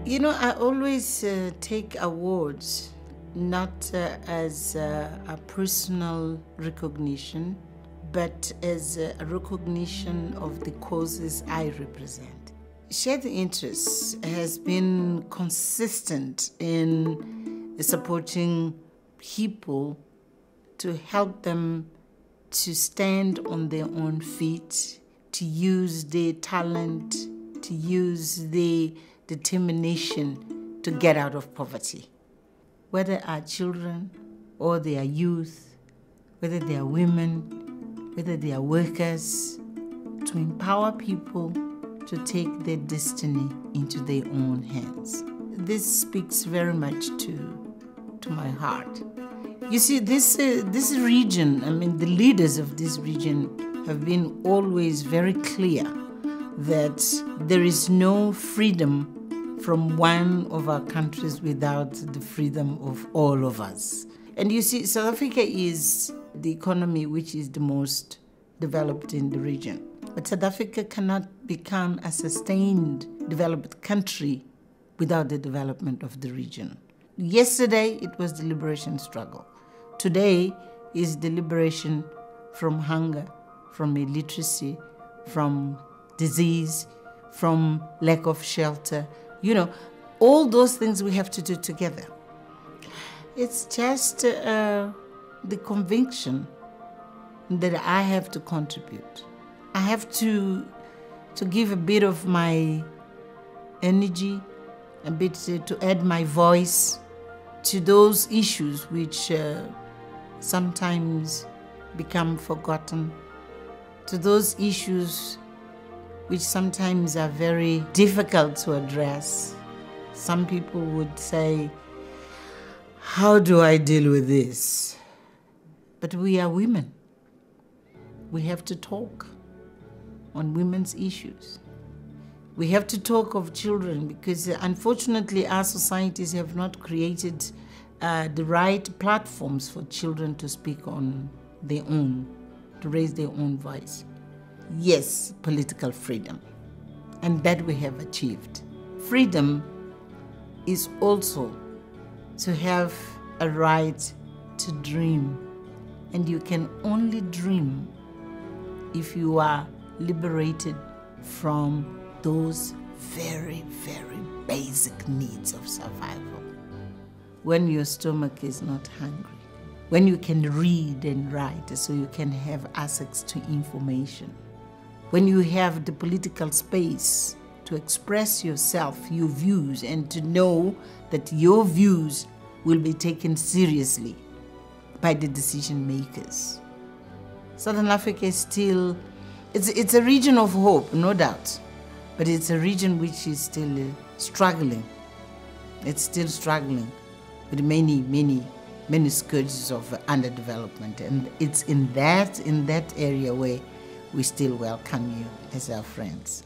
You know, I always take awards not as a personal recognition, but as a recognition of the causes I represent. Shared Interests has been consistent in supporting people to help them to stand on their own feet, to use their talent, to use their determination to get out of poverty. Whether our children or they are youth, whether they are women, whether they are workers, to empower people to take their destiny into their own hands. This speaks very much to my heart. You see, this region, I mean, the leaders of this region have been always very clear that there is no freedom from one of our countries without the freedom of all of us. And you see, South Africa is the economy which is the most developed in the region. But South Africa cannot become a sustained developed country without the development of the region. Yesterday, it was the liberation struggle. Today is the liberation from hunger, from illiteracy, from disease, from lack of shelter. You know, all those things we have to do together. It's just the conviction that I have to contribute. I have to give a bit of my energy, a bit to add my voice to those issues which sometimes become forgotten, to those issues which sometimes are very difficult to address. Some people would say, how do I deal with this? But we are women. We have to talk on women's issues. We have to talk of children because unfortunately our societies have not created the right platforms for children to speak on their own, to raise their own voice. Yes, political freedom, and that we have achieved. Freedom is also to have a right to dream, and you can only dream if you are liberated from those very, very basic needs of survival. When your stomach is not hungry, when you can read and write so you can have access to information, when you have the political space to express yourself, your views, and to know that your views will be taken seriously by the decision makers. Southern Africa is still, it's a region of hope, no doubt, but it's a region which is still struggling. It's still struggling with many scourges of underdevelopment, and it's in that area where we still welcome you as our friends.